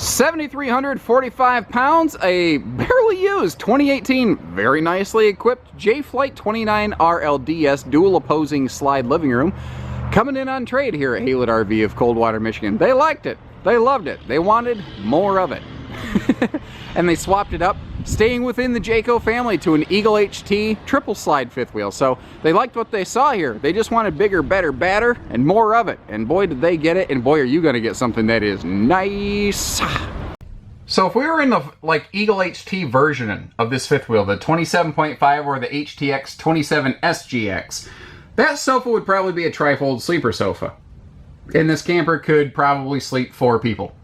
7,345 pounds, a barely used 2018 very nicely equipped J-Flight 29 RLDS dual opposing slide living room coming in on trade here at Haylett RV of Coldwater, Michigan. They liked it. They loved it. They wanted more of it. And they swapped it up, staying within the Jayco family, to an Eagle HT triple slide fifth wheel. So they liked what they saw here. They just wanted bigger, better, badder, and more of it. And boy, did they get it, and boy, are you gonna get something that is nice. So if we were in the Eagle HT version of this fifth wheel, the 27.5 or the HTX 27 SGX, that sofa would probably be a trifold sleeper sofa. And this camper could probably sleep 4 people.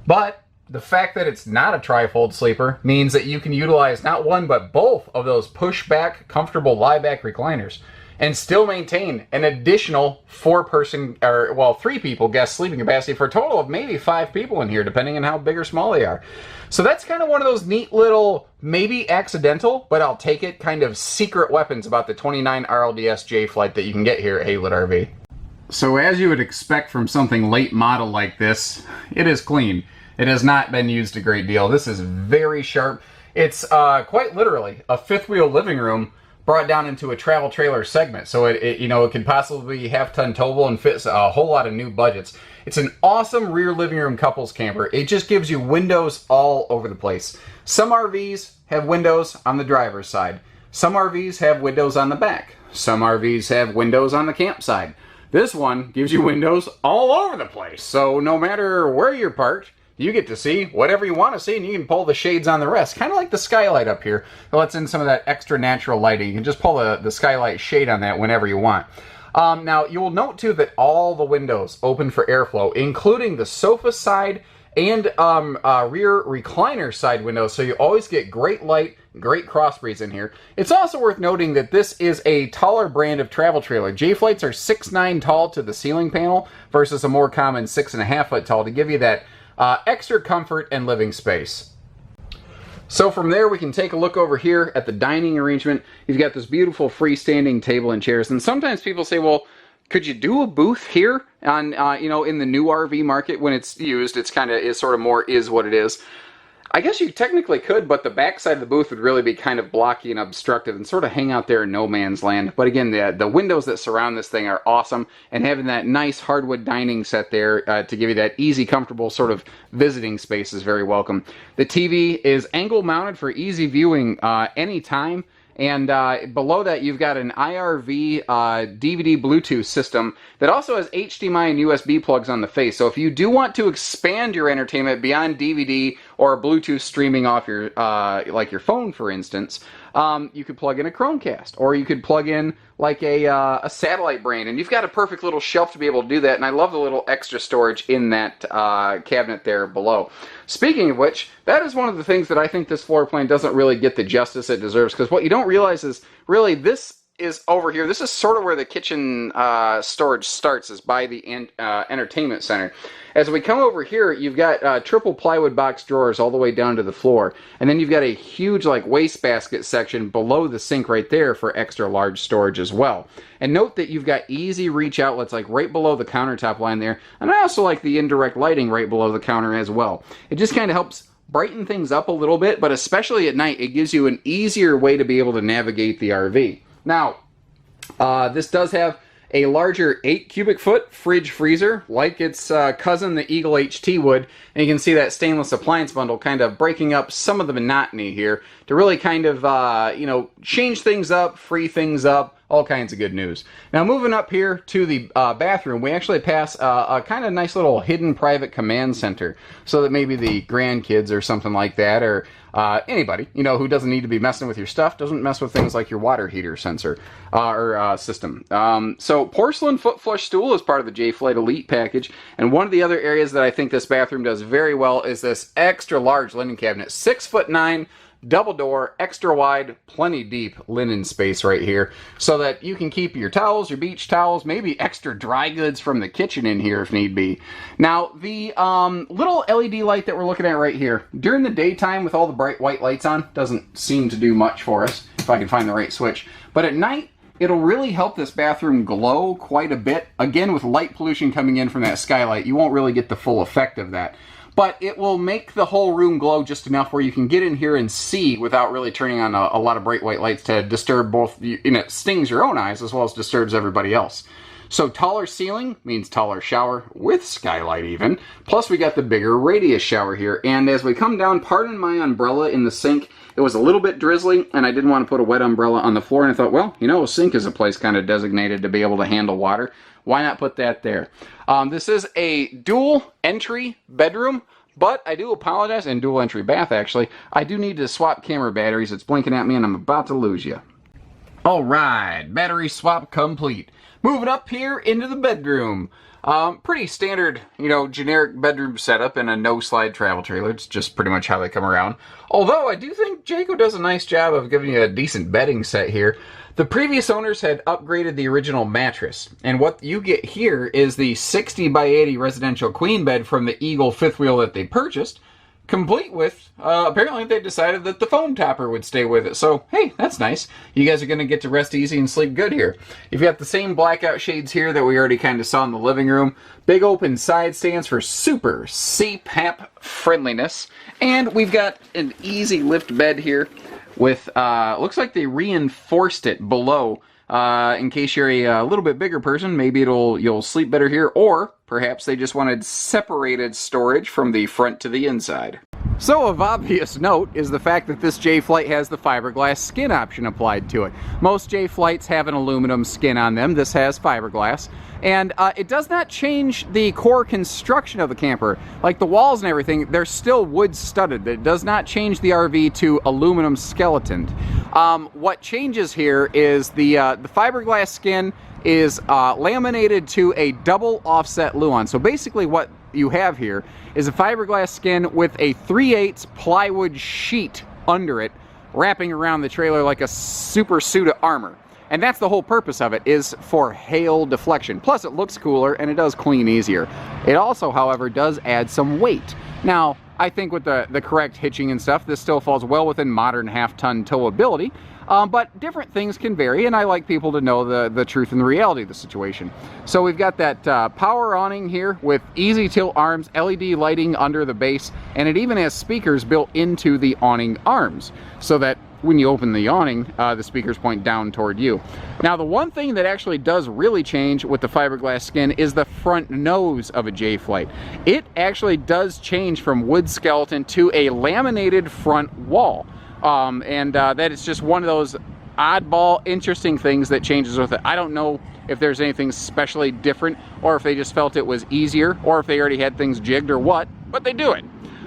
But the fact that it's not a trifold sleeper means that you can utilize not one but both of those push-back, comfortable lie-back recliners and still maintain an additional 3 people guest sleeping capacity for a total of maybe 5 people in here, depending on how big or small they are. So that's kind of one of those neat little, maybe accidental, but I'll take it, kind of secret weapons about the 29 RLDS J-Flight that you can get here at Haylett RV. So as you would expect from something late model like this, it is clean. It has not been used a great deal. This is very sharp. It's quite literally a fifth wheel living room brought down into a travel trailer segment. So it could possibly be half-ton towable and fits a whole lot of new budgets. It's an awesome rear living room couples camper. It just gives you windows all over the place. Some RVs have windows on the driver's side. Some RVs have windows on the back. Some RVs have windows on the campsite. This one gives you windows all over the place. So no matter where you're parked, you get to see whatever you want to see, and you can pull the shades on the rest. Kind of like the skylight up here. It lets in some of that extra natural lighting. You can just pull the skylight shade on that whenever you want. Now, you will note, too, that all the windows open for airflow, including the sofa side and rear recliner side windows, so you always get great light, great cross breeze in here. It's also worth noting that this is a taller brand of travel trailer. J-Flights are 6'9" tall to the ceiling panel versus a more common 6.5 foot tall to give you that extra comfort and living space. So from there, we can take a look over here at the dining arrangement. You've got this beautiful freestanding table and chairs. And sometimes people say, well, could you do a booth here on, in the new RV market when it's used? It's kind of is sort of more is what it is. I guess you technically could, but the backside of the booth would really be kind of blocky and obstructive and sort of hang out there in no man's land. But again, the windows that surround this thing are awesome, and having that nice hardwood dining set there to give you that easy, comfortable sort of visiting space is very welcome. The TV is angle mounted for easy viewing anytime. And below that, you've got an IRV DVD Bluetooth system that also has HDMI and USB plugs on the face. So if you do want to expand your entertainment beyond DVD or Bluetooth streaming off your, like your phone, for instance, you could plug in a Chromecast, or you could plug in like a satellite brain, and you've got a perfect little shelf to be able to do that. And I love the little extra storage in that cabinet there below. Speaking of which, that is one of the things that I think this floor plan doesn't really get the justice it deserves, because what you don't realize is really this is over here. This is sort of where the kitchen storage starts, is by the entertainment center. As we come over here, you've got triple plywood box drawers all the way down to the floor, and then you've got a huge wastebasket section below the sink right there for extra large storage as well. And note that you've got easy reach outlets right below the countertop line there, and I also like the indirect lighting right below the counter as well. It just kind of helps brighten things up a little bit, but especially at night, it gives you an easier way to be able to navigate the RV. Now, this does have a larger 8 cubic foot fridge freezer like its cousin, the Eagle HT would, and you can see that stainless appliance bundle kind of breaking up some of the monotony here to really kind of, change things up, free things up, all kinds of good news. Now, moving up here to the bathroom, we actually pass a kind of nice little hidden private command center, so that maybe the grandkids or something like that, or anybody, who doesn't need to be messing with your stuff, doesn't mess with things like your water heater sensor or system. So porcelain foot flush stool is part of the J-Flight Elite package, and one of the other areas that I think this bathroom does very well is this extra large linen cabinet, 6'9", double door, extra wide, plenty deep linen space right here, so that you can keep your towels, your beach towels, maybe extra dry goods from the kitchen in here if need be. Now, the little LED light that we're looking at right here, during the daytime with all the bright white lights on, doesn't seem to do much for us, if I can find the right switch. But at night, it'll really help this bathroom glow quite a bit. Again, with light pollution coming in from that skylight, you won't really get the full effect of that. but it will make the whole room glow just enough where you can get in here and see without really turning on a lot of bright white lights to disturb both, it stings your own eyes as well as disturbs everybody else. So taller ceiling means taller shower with skylight even. Plus we got the bigger radius shower here. And as we come down, pardon my umbrella in the sink. It was a little bit drizzly and I didn't want to put a wet umbrella on the floor. And I thought, well, a sink is a place kind of designated to be able to handle water. Why not put that there? This is a dual entry bedroom. But I do apologize, and dual entry bath actually. I do need to swap camera batteries. It's blinking at me and I'm about to lose you. Alright, battery swap complete. Moving up here into the bedroom. Pretty standard, generic bedroom setup in a no-slide travel trailer. It's just pretty much how they come around. Although I do think Jayco does a nice job of giving you a decent bedding set here. The previous owners had upgraded the original mattress, and what you get here is the 60 by 80 residential queen bed from the Eagle fifth wheel that they purchased, complete with, apparently they decided that the foam topper would stay with it. So, hey, that's nice. You guys are going to get to rest easy and sleep good here. You've got the same blackout shades here that we already kind of saw in the living room. Big open side stands for super CPAP friendliness. And we've got an easy lift bed here with, looks like they reinforced it below. In case you're a little bit bigger person, maybe you'll sleep better here, or perhaps they just wanted separated storage from the front to the inside. So of obvious note is the fact that this J-Flight has the fiberglass skin option applied to it. Most J-Flights have an aluminum skin on them. This has fiberglass. And it does not change the core construction of the camper. Like the walls and everything, they're still wood studded. It does not change the RV to aluminum skeleton. What changes here is the fiberglass skin is laminated to a double offset luan. So basically what you have here is a fiberglass skin with a 3/8 plywood sheet under it, wrapping around the trailer like a super suit of armor. And that's the whole purpose of it, is for hail deflection. Plus it looks cooler and it does clean easier. It also, however, does add some weight. Now, I think with the correct hitching and stuff, this still falls well within modern half-ton towability. But different things can vary, and I like people to know the truth and the reality of the situation. So we've got that power awning here with easy tilt arms, LED lighting under the base, and it even has speakers built into the awning arms, so that when you open the awning, the speakers point down toward you. Now, the one thing that actually does really change with the fiberglass skin is the front nose of a J-Flight. It actually does change from wood skeleton to a laminated front wall. That is just one of those oddball, interesting things that changes with it. I don't know if there's anything specially different, or if they just felt it was easier, or if they already had things jigged or what, but they do it.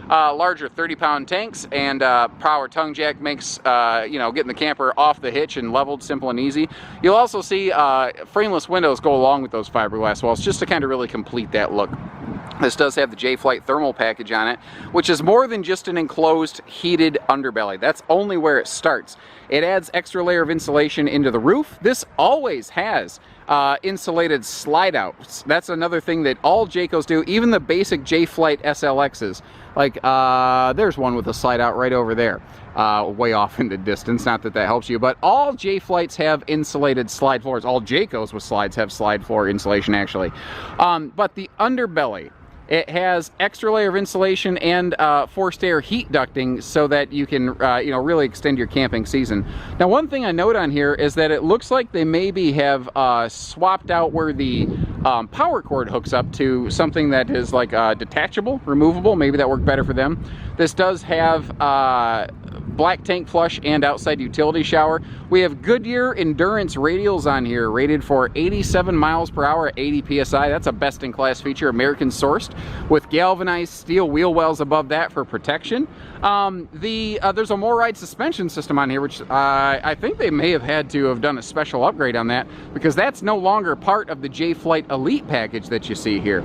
Larger 30-pound tanks and power tongue jack makes, getting the camper off the hitch and leveled simple and easy. You'll also see frameless windows go along with those fiberglass walls just to kind of really complete that look. This does have the J-Flight thermal package on it, which is more than just an enclosed heated underbelly. That's only where it starts. It adds extra layer of insulation into the roof. This always has insulated slide outs. That's another thing that all Jaycos do, even the basic J-Flight SLXs. Like, there's one with a slide out right over there, way off in the distance. Not that that helps you, but all J-Flights have insulated slide floors. All Jaycos with slides have slide floor insulation, actually. But the underbelly, it has extra layer of insulation and forced air heat ducting so that you can, really extend your camping season. Now, one thing I note on here is that it looks like they maybe have swapped out where the power cord hooks up to something that is like detachable, removable. Maybe that worked better for them. This does have black tank flush and outside utility shower. We have Goodyear Endurance radials on here, rated for 87 miles per hour at 80 psi. That's a best-in-class feature, American sourced, with galvanized steel wheel wells above that for protection. There's a more ride suspension system on here, which I think they may have had to have done a special upgrade on that, because that's no longer part of the J-Flight Elite package that you see here.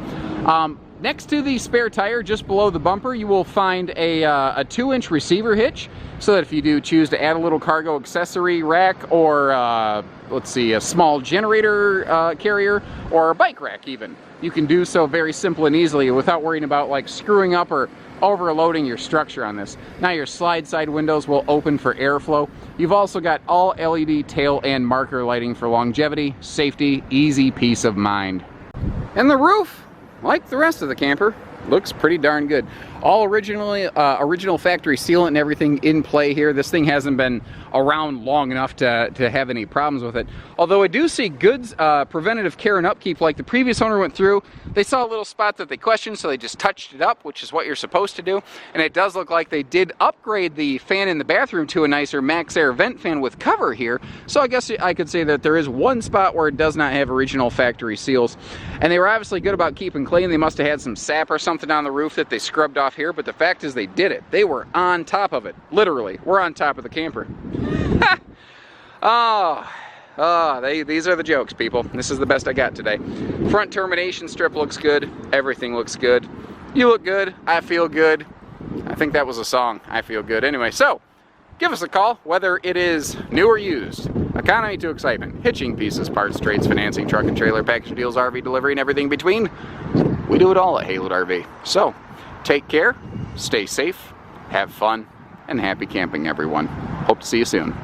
Next to the spare tire, just below the bumper, you will find a 2-inch receiver hitch, so that if you do choose to add a little cargo accessory rack, or let's see, a small generator carrier, or a bike rack even, you can do so very simple and easily without worrying about like screwing up or overloading your structure on this. Now your slide side windows will open for airflow. You've also got all LED tail and marker lighting for longevity, safety, easy peace of mind. And the roof, like the rest of the camper, looks pretty darn good. All original factory sealant and everything in play here. This thing hasn't been around long enough to have any problems with it. Although I do see good preventative care and upkeep, like the previous owner went through. They saw a little spot that they questioned, so they just touched it up, which is what you're supposed to do. And it does look like they did upgrade the fan in the bathroom to a nicer max air vent fan with cover here. So I guess I could say that there is one spot where it does not have original factory seals. And they were obviously good about keeping clean. They must have had some sap or something on the roof that they scrubbed off here, but the fact is they did it. They were on top of it. Literally, we're on top of the camper. These are the jokes, people. This is the best I got today. Front termination strip looks good. Everything looks good. You look good. I feel good. I think that was a song. I feel good. Anyway, so give us a call, whether it is new or used. Economy to excitement. Hitching, pieces, parts, trades, financing, truck and trailer, package deals, RV delivery, and everything between. We do it all at Haylett RV. So, take care, stay safe, have fun, and happy camping, everyone. Hope to see you soon.